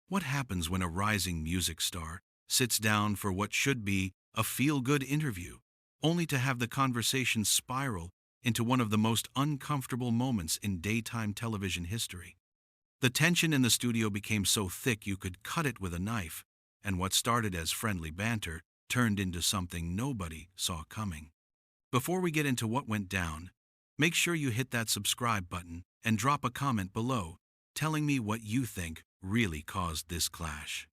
What happens when a rising music star sits down for what should be a feel-good interview, only to have the conversation spiral into one of the most uncomfortable moments in daytime television history? The tension in the studio became so thick you could cut it with a knife, and what started as friendly banter turned into something nobody saw coming. Before we get into what went down, make sure you hit that subscribe button and drop a comment below telling me what you think really caused this clash.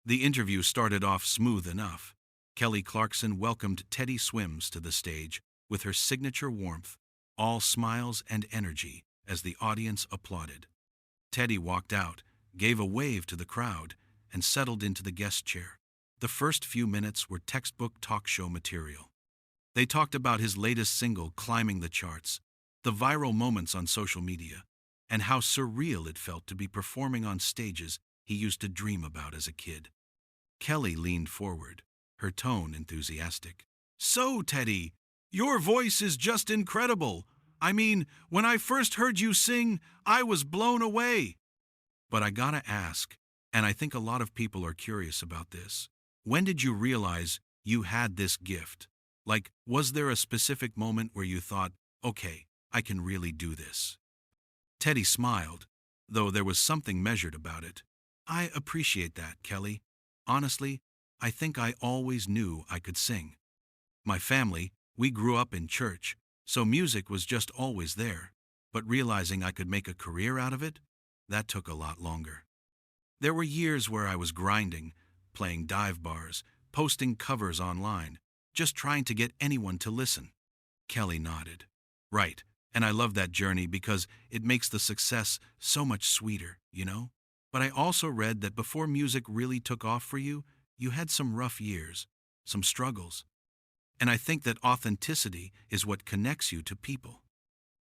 The interview started off smooth enough. Kelly Clarkson welcomed Teddy Swims to the stage with her signature warmth, all smiles and energy as the audience applauded. Teddy walked out, gave a wave to the crowd, and settled into the guest chair. The first few minutes were textbook talk show material. They talked about his latest single climbing the charts, the viral moments on social media, and how surreal it felt to be performing on stages he used to dream about as a kid. Kelly leaned forward, her tone enthusiastic. "So, Teddy, your voice is just incredible. I mean, when I first heard you sing, I was blown away. But I gotta ask, and I think a lot of people are curious about this, when did you realize you had this gift? Like, was there a specific moment where you thought, okay, I can really do this?" Teddy smiled, though there was something measured about it. "I appreciate that, Kelly. Honestly, I think I always knew I could sing. My family, we grew up in church, so music was just always there. But realizing I could make a career out of it, that took a lot longer. There were years where I was grinding, playing dive bars, posting covers online, just trying to get anyone to listen." Kelly nodded. "Right, and I love that journey because it makes the success so much sweeter, you know? But I also read that before music really took off for you, you had some rough years, some struggles. And I think that authenticity is what connects you to people."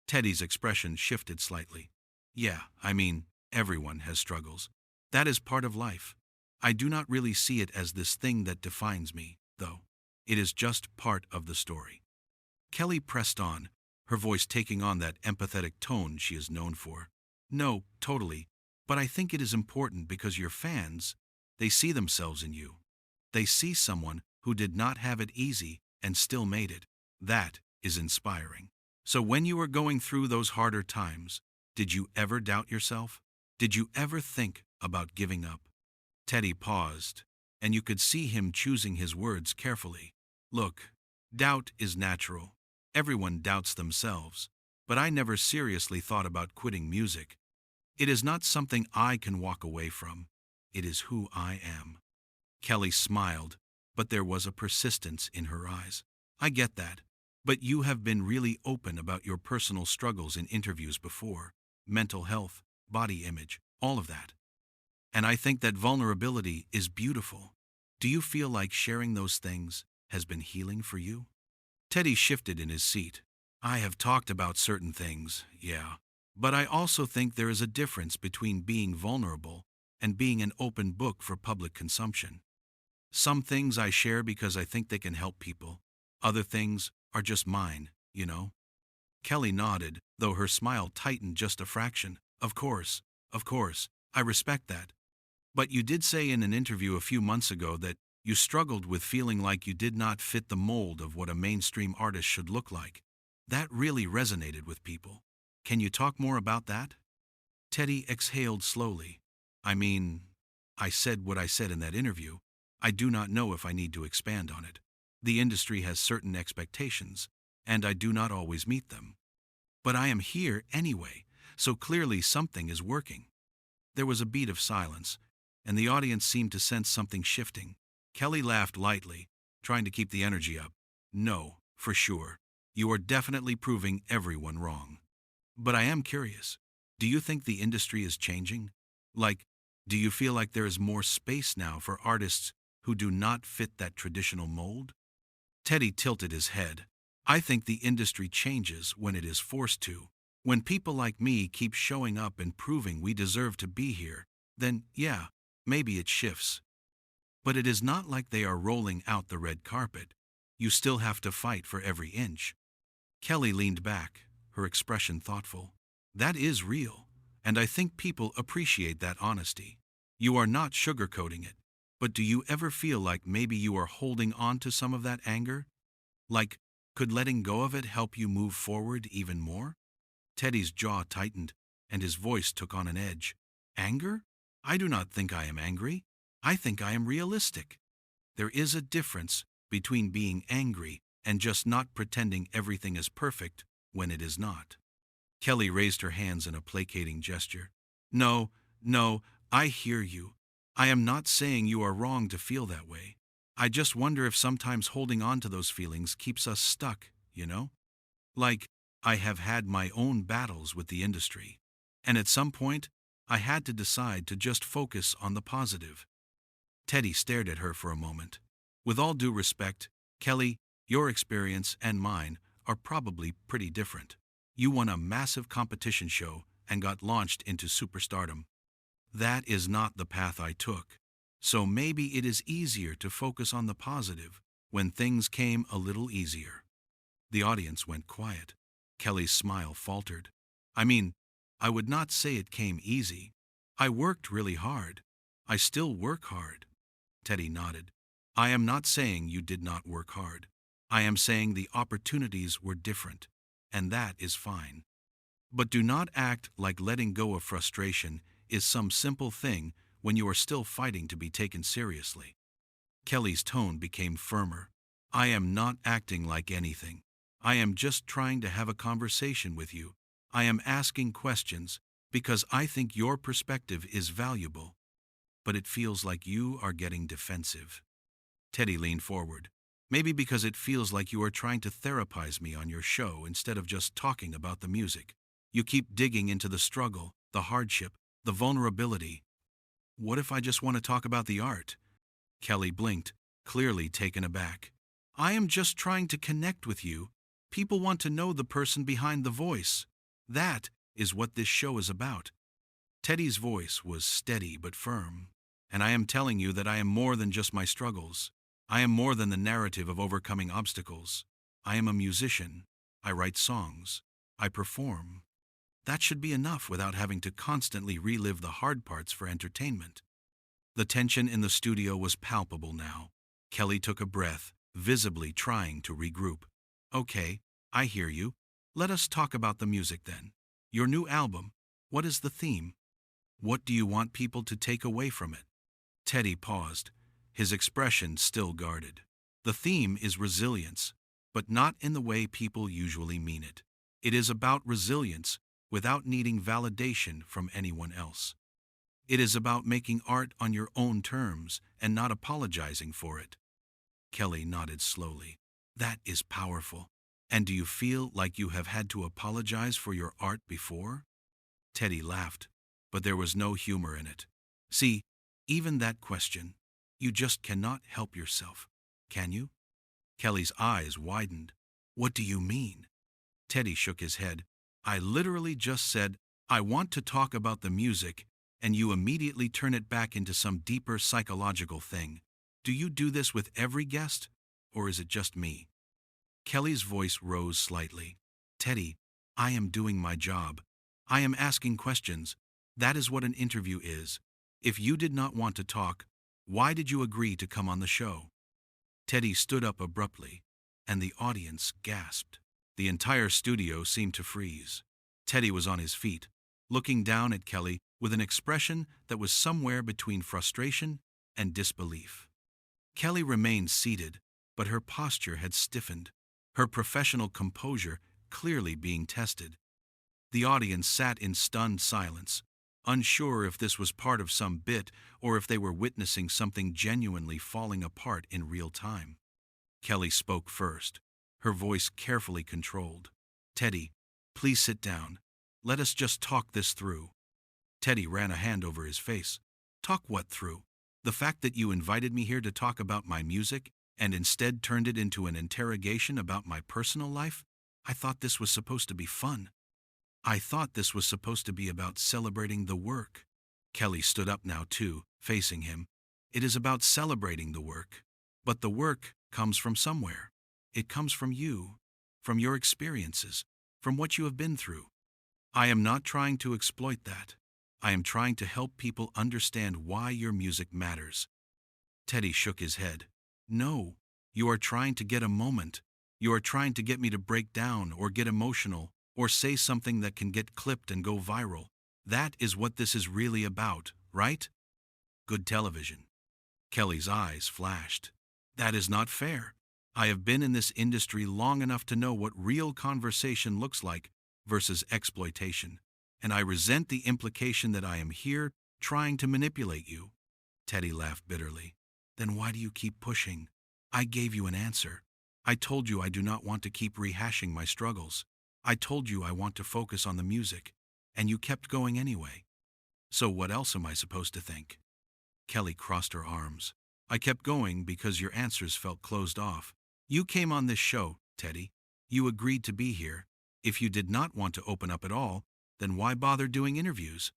Teddy's expression shifted slightly. "Yeah, I mean, everyone has struggles. That is part of life. I do not really see it as this thing that defines me, though. It is just part of the story." Kelly pressed on, her voice taking on that empathetic tone she is known for. "No, totally. But I think it is important because your fans, they see themselves in you. They see someone who did not have it easy and still made it. That is inspiring. So when you were going through those harder times, did you ever doubt yourself? Did you ever think about giving up?" Teddy paused, and you could see him choosing his words carefully. "Look, doubt is natural. Everyone doubts themselves. But I never seriously thought about quitting music. It is not something I can walk away from. It is who I am." Kelly smiled, but there was a persistence in her eyes. "I get that. But you have been really open about your personal struggles in interviews before. Mental health, body image, all of that. And I think that vulnerability is beautiful. Do you feel like sharing those things has been healing for you?" Teddy shifted in his seat. "I have talked about certain things, yeah. But I also think there is a difference between being vulnerable and being an open book for public consumption. Some things I share because I think they can help people. Other things are just mine, you know?" Kelly nodded, though her smile tightened just a fraction. Of course, I respect that. But you did say in an interview a few months ago that you struggled with feeling like you did not fit the mold of what a mainstream artist should look like. That really resonated with people. Can you talk more about that?" Teddy exhaled slowly. "I mean, I said what I said in that interview. I do not know if I need to expand on it. The industry has certain expectations, and I do not always meet them. But I am here anyway, so clearly something is working." There was a beat of silence, and the audience seemed to sense something shifting. Kelly laughed lightly, trying to keep the energy up. "No, for sure. You are definitely proving everyone wrong. But I am curious. Do you think the industry is changing? Like, do you feel like there is more space now for artists who do not fit that traditional mold?" Teddy tilted his head. "I think the industry changes when it is forced to. When people like me keep showing up and proving we deserve to be here, then yeah, maybe it shifts. But it is not like they are rolling out the red carpet. You still have to fight for every inch." Kelly leaned back, her expression thoughtful. "That is real, and I think people appreciate that honesty. You are not sugarcoating it. But do you ever feel like maybe you are holding on to some of that anger? Like, could letting go of it help you move forward even more? Teddy's jaw tightened, and his voice took on an edge. Anger? I do not think I am angry. I think I am realistic. There is a difference between being angry and just not pretending everything is perfect when it is not. Kelly raised her hands in a placating gesture. No, no, I hear you. I am not saying you are wrong to feel that way. I just wonder if sometimes holding on to those feelings keeps us stuck, you know? Like, I have had my own battles with the industry. And at some point, I had to decide to just focus on the positive. Teddy stared at her for a moment. With all due respect, Kelly, your experience and mine are probably pretty different. You won a massive competition show and got launched into superstardom. That is not the path I took. So maybe it is easier to focus on the positive when things came a little easier. The audience went quiet. Kelly's smile faltered. I mean, I would not say it came easy. I worked really hard. I still work hard. Teddy nodded. I am not saying you did not work hard. I am saying the opportunities were different, and that is fine. But do not act like letting go of frustration is some simple thing when you are still fighting to be taken seriously. Kelly's tone became firmer. I am not acting like anything. I am just trying to have a conversation with you. I am asking questions because I think your perspective is valuable. But it feels like you are getting defensive. Teddy leaned forward. Maybe because it feels like you are trying to therapize me on your show instead of just talking about the music. You keep digging into the struggle, the hardship, the vulnerability. What if I just want to talk about the art? Kelly blinked, clearly taken aback. I am just trying to connect with you. People want to know the person behind the voice. That is what this show is about. Teddy's voice was steady but firm. And I am telling you that I am more than just my struggles. I am more than the narrative of overcoming obstacles. I am a musician. I write songs. I perform. That should be enough without having to constantly relive the hard parts for entertainment. The tension in the studio was palpable now. Kelly took a breath, visibly trying to regroup. Okay, I hear you. Let us talk about the music then. Your new album. What is the theme? What do you want people to take away from it? Teddy paused, his expression still guarded. The theme is resilience, but not in the way people usually mean it. It is about resilience without needing validation from anyone else. It is about making art on your own terms and not apologizing for it. Kelly nodded slowly. That is powerful. And do you feel like you have had to apologize for your art before? Teddy laughed, but there was no humor in it. See, even that question, you just cannot help yourself, can you? Kelly's eyes widened. What do you mean? Teddy shook his head. I literally just said, I want to talk about the music, and you immediately turn it back into some deeper psychological thing. Do you do this with every guest, or is it just me? Kelly's voice rose slightly. Teddy, I am doing my job. I am asking questions. That is what an interview is. If you did not want to talk, why did you agree to come on the show? Teddy stood up abruptly, and the audience gasped. The entire studio seemed to freeze. Teddy was on his feet, looking down at Kelly with an expression that was somewhere between frustration and disbelief. Kelly remained seated, but her posture had stiffened, her professional composure clearly being tested. The audience sat in stunned silence, unsure if this was part of some bit or if they were witnessing something genuinely falling apart in real time. Kelly spoke first, her voice carefully controlled. Teddy, please sit down. Let us just talk this through. Teddy ran a hand over his face. Talk what through? The fact that you invited me here to talk about my music and instead turned it into an interrogation about my personal life? I thought this was supposed to be fun. I thought this was supposed to be about celebrating the work. Kelly stood up now too, facing him. It is about celebrating the work. But the work comes from somewhere. It comes from you, from your experiences, from what you have been through. I am not trying to exploit that. I am trying to help people understand why your music matters. Teddy shook his head. No, you are trying to get a moment. You are trying to get me to break down or get emotional or say something that can get clipped and go viral. That is what this is really about, right? Good television. Kelly's eyes flashed. That is not fair. I have been in this industry long enough to know what real conversation looks like versus exploitation, and I resent the implication that I am here trying to manipulate you. Teddy laughed bitterly. Then why do you keep pushing? I gave you an answer. I told you I do not want to keep rehashing my struggles. I told you I want to focus on the music, and you kept going anyway. So what else am I supposed to think? Kelly crossed her arms. I kept going because your answers felt closed off. You came on this show, Teddy. You agreed to be here. If you did not want to open up at all, then why bother doing interviews?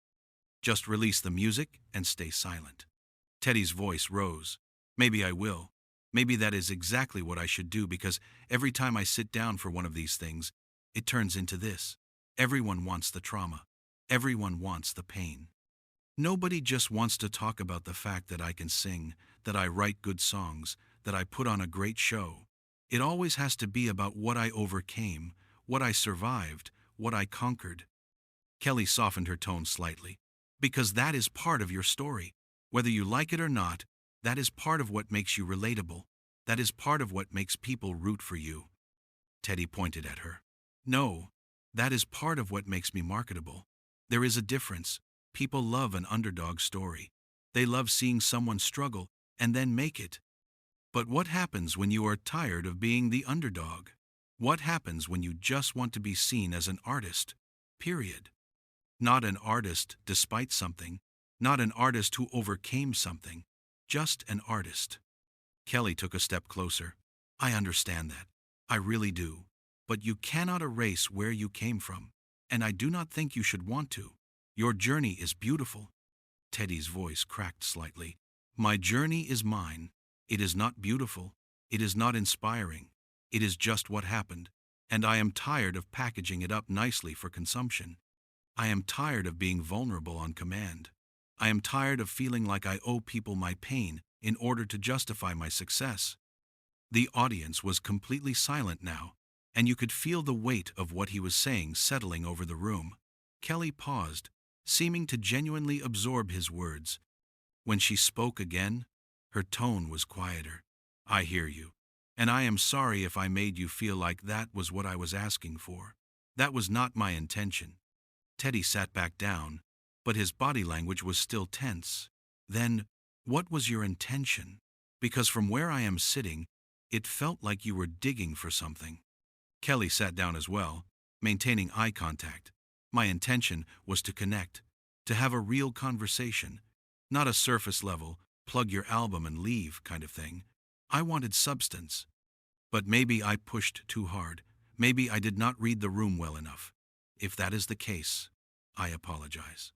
Just release the music and stay silent. Teddy's voice rose. Maybe I will. Maybe that is exactly what I should do, because every time I sit down for one of these things, it turns into this. Everyone wants the trauma. Everyone wants the pain. Nobody just wants to talk about the fact that I can sing, that I write good songs, that I put on a great show. It always has to be about what I overcame, what I survived, what I conquered. Kelly softened her tone slightly. Because that is part of your story. Whether you like it or not, that is part of what makes you relatable. That is part of what makes people root for you. Teddy pointed at her. No, that is part of what makes me marketable. There is a difference. People love an underdog story. They love seeing someone struggle and then make it. But what happens when you are tired of being the underdog? What happens when you just want to be seen as an artist? Period. Not an artist despite something, not an artist who overcame something, just an artist. Kelly took a step closer. I understand that. I really do. But you cannot erase where you came from, and I do not think you should want to. Your journey is beautiful. Teddy's voice cracked slightly. My journey is mine. It is not beautiful. It is not inspiring. It is just what happened, and I am tired of packaging it up nicely for consumption. I am tired of being vulnerable on command. I am tired of feeling like I owe people my pain in order to justify my success. The audience was completely silent now, and you could feel the weight of what he was saying settling over the room. Kelly paused, seeming to genuinely absorb his words. When she spoke again, her tone was quieter. I hear you, and I am sorry if I made you feel like that was what I was asking for. That was not my intention. Teddy sat back down, but his body language was still tense. Then, what was your intention? Because from where I am sitting, it felt like you were digging for something. Kelly sat down as well, maintaining eye contact. My intention was to connect, to have a real conversation, not a surface level, plug your album and leave kind of thing. I wanted substance. But maybe I pushed too hard. Maybe I did not read the room well enough. If that is the case, I apologize.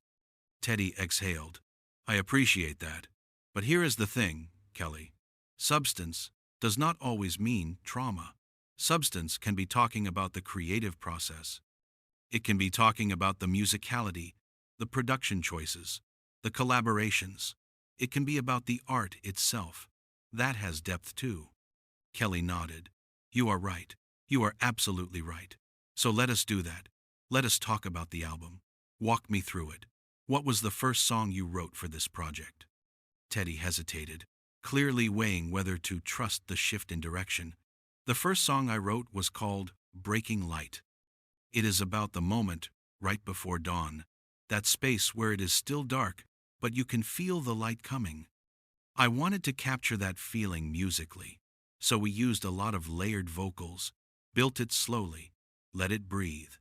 Teddy exhaled. I appreciate that. But here is the thing, Kelly. Substance does not always mean trauma. Substance can be talking about the creative process. It can be talking about the musicality, the production choices, the collaborations. It can be about the art itself. That has depth too. Kelly nodded. You are right. You are absolutely right. So let us do that. Let us talk about the album. Walk me through it. What was the first song you wrote for this project? Teddy hesitated, clearly weighing whether to trust the shift in direction. The first song I wrote was called Breaking Light. It is about the moment right before dawn, that space where it is still dark, but you can feel the light coming. I wanted to capture that feeling musically, so we used a lot of layered vocals, built it slowly, let it breathe.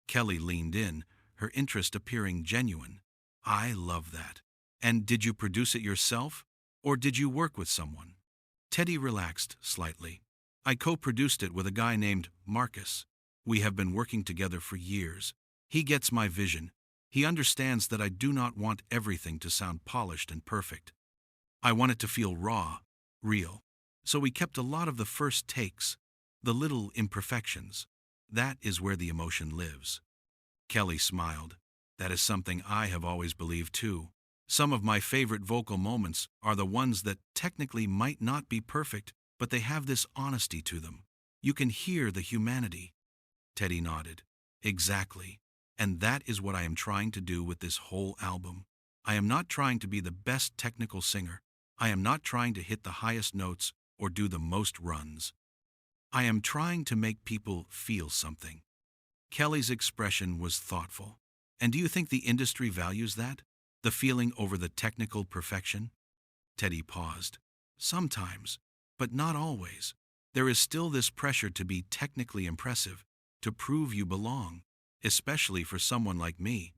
Kelly leaned in, her interest appearing genuine. I love that. And did you produce it yourself, or did you work with someone? Teddy relaxed slightly. I co-produced it with a guy named Marcus. We have been working together for years. He gets my vision. He understands that I do not want everything to sound polished and perfect. I want it to feel raw, real. So we kept a lot of the first takes, the little imperfections. That is where the emotion lives. Kelly smiled. That is something I have always believed too. Some of my favorite vocal moments are the ones that technically might not be perfect, but they have this honesty to them. You can hear the humanity. Teddy nodded. Exactly. And that is what I am trying to do with this whole album. I am not trying to be the best technical singer. I am not trying to hit the highest notes or do the most runs. I am trying to make people feel something. Kelly's expression was thoughtful. And do you think the industry values that? The feeling over the technical perfection? Teddy paused. Sometimes, but not always. There is still this pressure to be technically impressive, to prove you belong, especially for someone like me.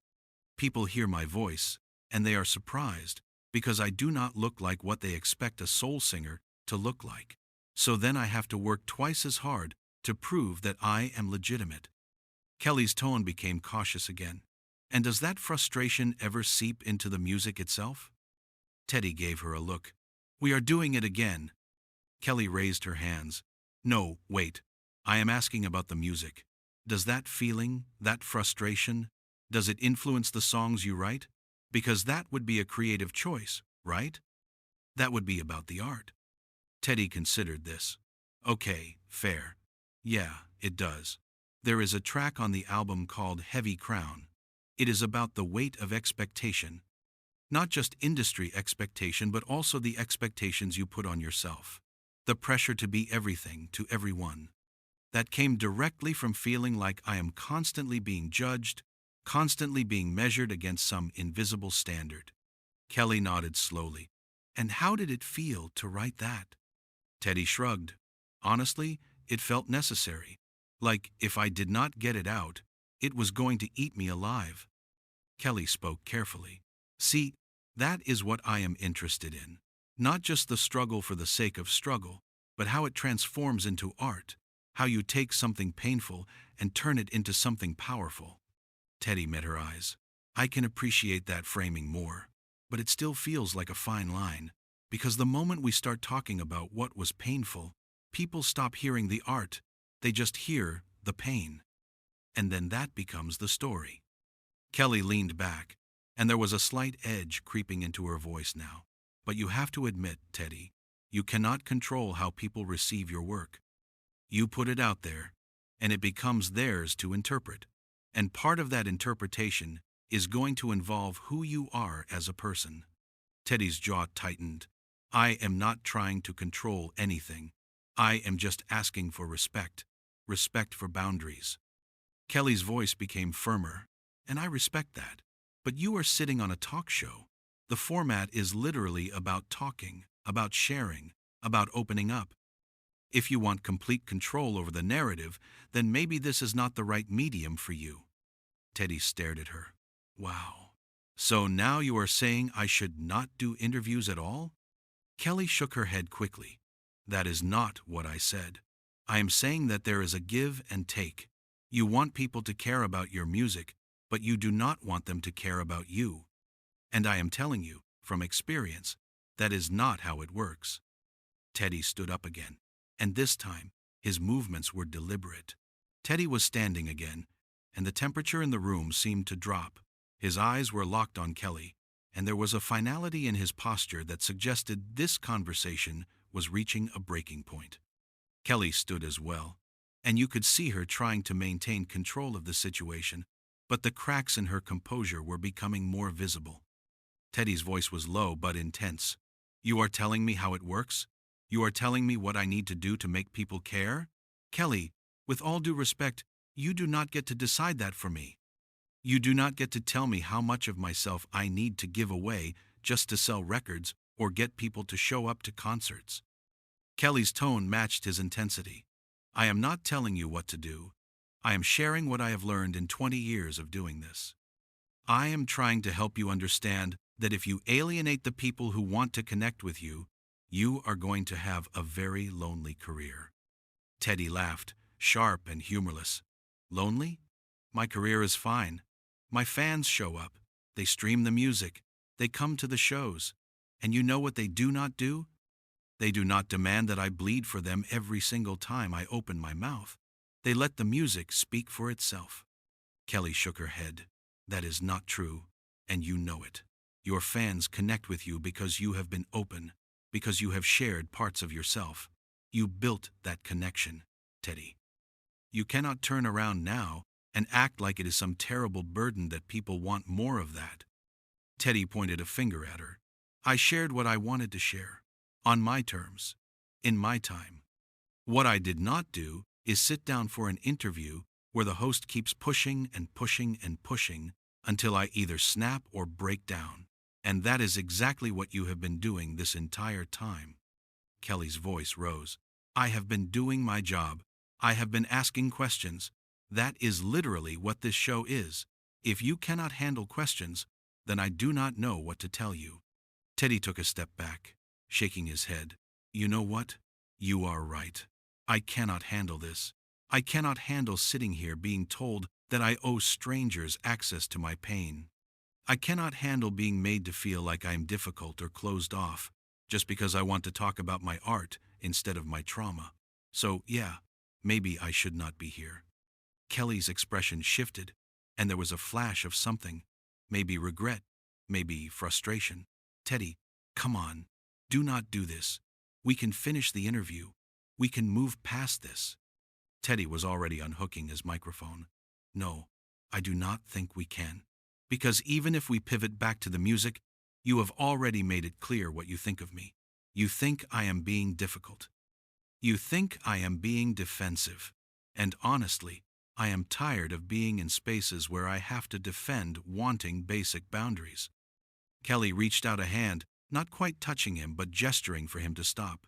People hear my voice, and they are surprised, because I do not look like what they expect a soul singer to look like. So then I have to work twice as hard to prove that I am legitimate. Kelly's tone became cautious again. And does that frustration ever seep into the music itself? Teddy gave her a look. We are doing it again. Kelly raised her hands. No, wait. I am asking about the music. Does that feeling, that frustration, does it influence the songs you write? Because that would be a creative choice, right? That would be about the art. Teddy considered this. Okay, fair. Yeah, it does. There is a track on the album called Heavy Crown. It is about the weight of expectation. Not just industry expectation, but also the expectations you put on yourself. The pressure to be everything to everyone. That came directly from feeling like I am constantly being judged, constantly being measured against some invisible standard. Kelly nodded slowly. And how did it feel to write that? Teddy shrugged. Honestly, it felt necessary. Like, if I did not get it out, it was going to eat me alive. Kelly spoke carefully. See, that is what I am interested in. Not just the struggle for the sake of struggle, but how it transforms into art. How you take something painful and turn it into something powerful. Teddy met her eyes. I can appreciate that framing more, but it still feels like a fine line. Because the moment we start talking about what was painful, people stop hearing the art. They just hear the pain. And then that becomes the story. Kelly leaned back, and there was a slight edge creeping into her voice now. But you have to admit, Teddy, you cannot control how people receive your work. You put it out there, and it becomes theirs to interpret. And part of that interpretation is going to involve who you are as a person. Teddy's jaw tightened. I am not trying to control anything. I am just asking for respect. Respect for boundaries. Kelly's voice became firmer, and I respect that. But you are sitting on a talk show. The format is literally about talking, about sharing, about opening up. If you want complete control over the narrative, then maybe this is not the right medium for you. Teddy stared at her. Wow. So now you are saying I should not do interviews at all? Kelly shook her head quickly. That is not what I said. I am saying that there is a give and take. You want people to care about your music, but you do not want them to care about you. And I am telling you, from experience, that is not how it works. Teddy stood up again, and this time, his movements were deliberate. Teddy was standing again, and the temperature in the room seemed to drop. His eyes were locked on Kelly, and there was a finality in his posture that suggested this conversation was reaching a breaking point. Kelly stood as well, and you could see her trying to maintain control of the situation, but the cracks in her composure were becoming more visible. Teddy's voice was low but intense. You are telling me how it works? You are telling me what I need to do to make people care? Kelly, with all due respect, you do not get to decide that for me. You do not get to tell me how much of myself I need to give away just to sell records or get people to show up to concerts. Kelly's tone matched his intensity. I am not telling you what to do. I am sharing what I have learned in 20 years of doing this. I am trying to help you understand that if you alienate the people who want to connect with you, you are going to have a very lonely career. Teddy laughed, sharp and humorless. Lonely? My career is fine. My fans show up. They stream the music. They come to the shows. And you know what they do not do? They do not demand that I bleed for them every single time I open my mouth. They let the music speak for itself. Kelly shook her head. That is not true, and you know it. Your fans connect with you because you have been open, because you have shared parts of yourself. You built that connection, Teddy. You cannot turn around now and act like it is some terrible burden that people want more of that. Teddy pointed a finger at her. I shared what I wanted to share, on my terms, in my time. What I did not do is sit down for an interview where the host keeps pushing and pushing and pushing until I either snap or break down. And that is exactly what you have been doing this entire time. Kelly's voice rose. I have been doing my job. I have been asking questions. That is literally what this show is. If you cannot handle questions, then I do not know what to tell you. Teddy took a step back, shaking his head. You know what? You are right. I cannot handle this. I cannot handle sitting here being told that I owe strangers access to my pain. I cannot handle being made to feel like I am difficult or closed off just because I want to talk about my art instead of my trauma. So, yeah, maybe I should not be here. Kelly's expression shifted, and there was a flash of something, maybe regret, maybe frustration. Teddy, come on, do not do this. We can finish the interview. We can move past this. Teddy was already unhooking his microphone. No, I do not think we can. Because even if we pivot back to the music, you have already made it clear what you think of me. You think I am being difficult. You think I am being defensive. And honestly, I am tired of being in spaces where I have to defend wanting basic boundaries. Kelly reached out a hand, not quite touching him but gesturing for him to stop.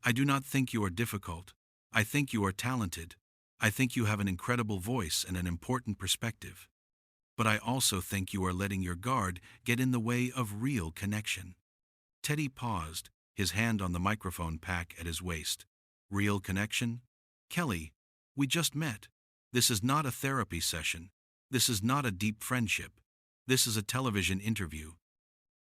I do not think you are difficult. I think you are talented. I think you have an incredible voice and an important perspective. But I also think you are letting your guard get in the way of real connection. Teddy paused, his hand on the microphone pack at his waist. Real connection? Kelly, we just met. This is not a therapy session. This is not a deep friendship. This is a television interview.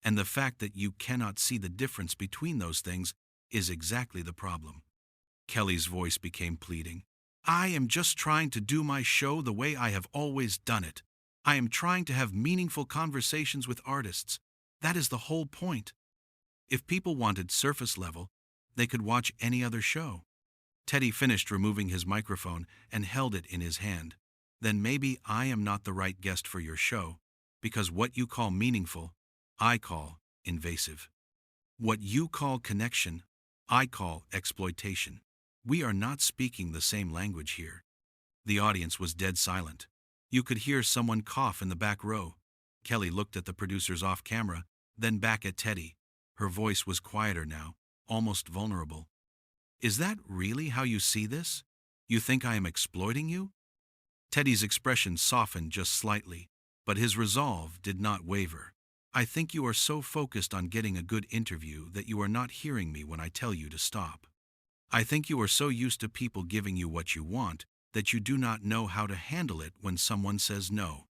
And the fact that you cannot see the difference between those things is exactly the problem. Kelly's voice became pleading. I am just trying to do my show the way I have always done it. I am trying to have meaningful conversations with artists. That is the whole point. If people wanted surface level, they could watch any other show. Teddy finished removing his microphone and held it in his hand. Then maybe I am not the right guest for your show, because what you call meaningful, I call invasive. What you call connection, I call exploitation. We are not speaking the same language here. The audience was dead silent. You could hear someone cough in the back row. Kelly looked at the producers off camera, then back at Teddy. Her voice was quieter now, almost vulnerable. Is that really how you see this? You think I am exploiting you? Teddy's expression softened just slightly, but his resolve did not waver. I think you are so focused on getting a good interview that you are not hearing me when I tell you to stop. I think you are so used to people giving you what you want that you do not know how to handle it when someone says no.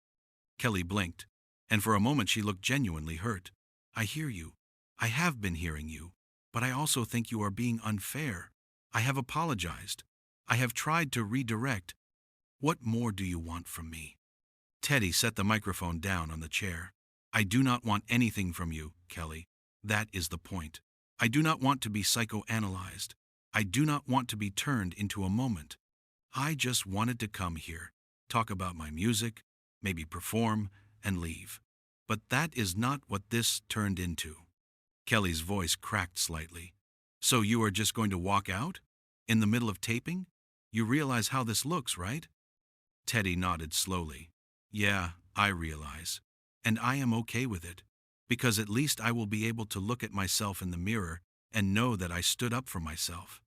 Kelly blinked, and for a moment she looked genuinely hurt. I hear you. I have been hearing you, but I also think you are being unfair. I have apologized. I have tried to redirect. What more do you want from me? Teddy set the microphone down on the chair. I do not want anything from you, Kelly. That is the point. I do not want to be psychoanalyzed. I do not want to be turned into a moment. I just wanted to come here, talk about my music, maybe perform, and leave. But that is not what this turned into. Kelly's voice cracked slightly. So you are just going to walk out? In the middle of taping? You realize how this looks, right? Teddy nodded slowly. Yeah, I realize. And I am okay with it, because at least I will be able to look at myself in the mirror and know that I stood up for myself.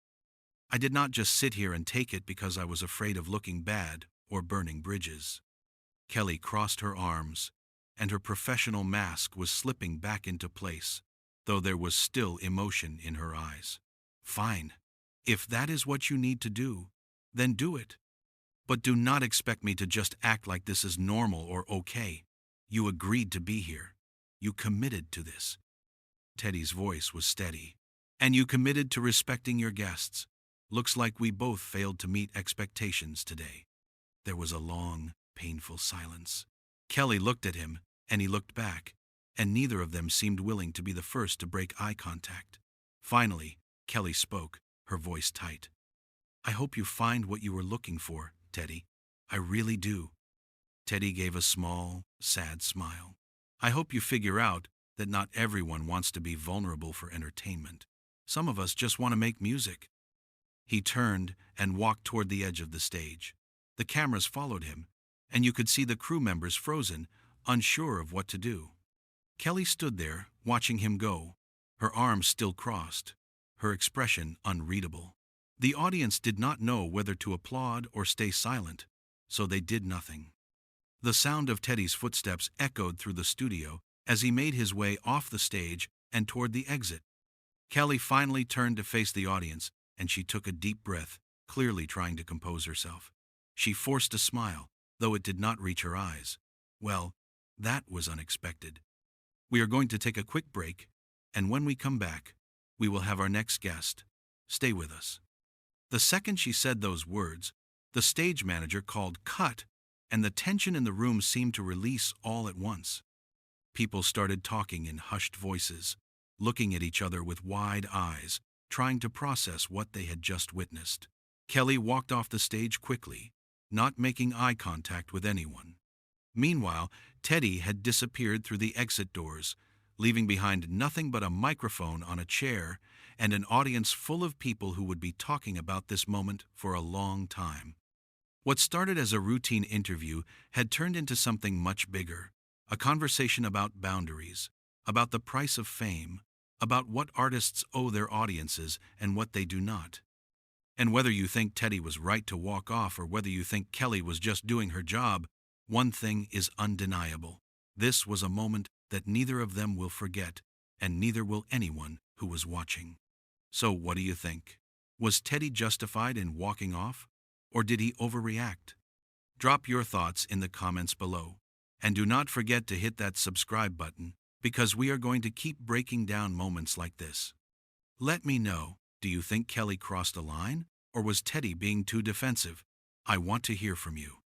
I did not just sit here and take it because I was afraid of looking bad or burning bridges. Kelly crossed her arms, and her professional mask was slipping back into place, though there was still emotion in her eyes. Fine. If that is what you need to do, then do it. But do not expect me to just act like this is normal or okay. You agreed to be here. You committed to this. Teddy's voice was steady. And you committed to respecting your guests. Looks like we both failed to meet expectations today. There was a long, painful silence. Kelly looked at him, and he looked back, and neither of them seemed willing to be the first to break eye contact. Finally, Kelly spoke, her voice tight. "I hope you find what you were looking for, Teddy. I really do." Teddy gave a small, sad smile. "I hope you figure out that not everyone wants to be vulnerable for entertainment. Some of us just want to make music." He turned and walked toward the edge of the stage. The cameras followed him, and you could see the crew members frozen, unsure of what to do. Kelly stood there, watching him go, her arms still crossed, her expression unreadable. The audience did not know whether to applaud or stay silent, so they did nothing. The sound of Teddy's footsteps echoed through the studio as he made his way off the stage and toward the exit. Kelly finally turned to face the audience, and she took a deep breath, clearly trying to compose herself. She forced a smile, though it did not reach her eyes. Well, that was unexpected. We are going to take a quick break, and when we come back, we will have our next guest. Stay with us. The second she said those words, the stage manager called "cut," and the tension in the room seemed to release all at once. People started talking in hushed voices, looking at each other with wide eyes, trying to process what they had just witnessed. Kelly walked off the stage quickly, not making eye contact with anyone. Meanwhile, Teddy had disappeared through the exit doors, leaving behind nothing but a microphone on a chair and an audience full of people who would be talking about this moment for a long time. What started as a routine interview had turned into something much bigger, a conversation about boundaries, about the price of fame, about what artists owe their audiences and what they do not. And whether you think Teddy was right to walk off or whether you think Kelly was just doing her job, one thing is undeniable. This was a moment that neither of them will forget, and neither will anyone who was watching. So what do you think? Was Teddy justified in walking off, or did he overreact? Drop your thoughts in the comments below, and do not forget to hit that subscribe button, because we are going to keep breaking down moments like this. Let me know, do you think Kelly crossed a line, or was Teddy being too defensive? I want to hear from you.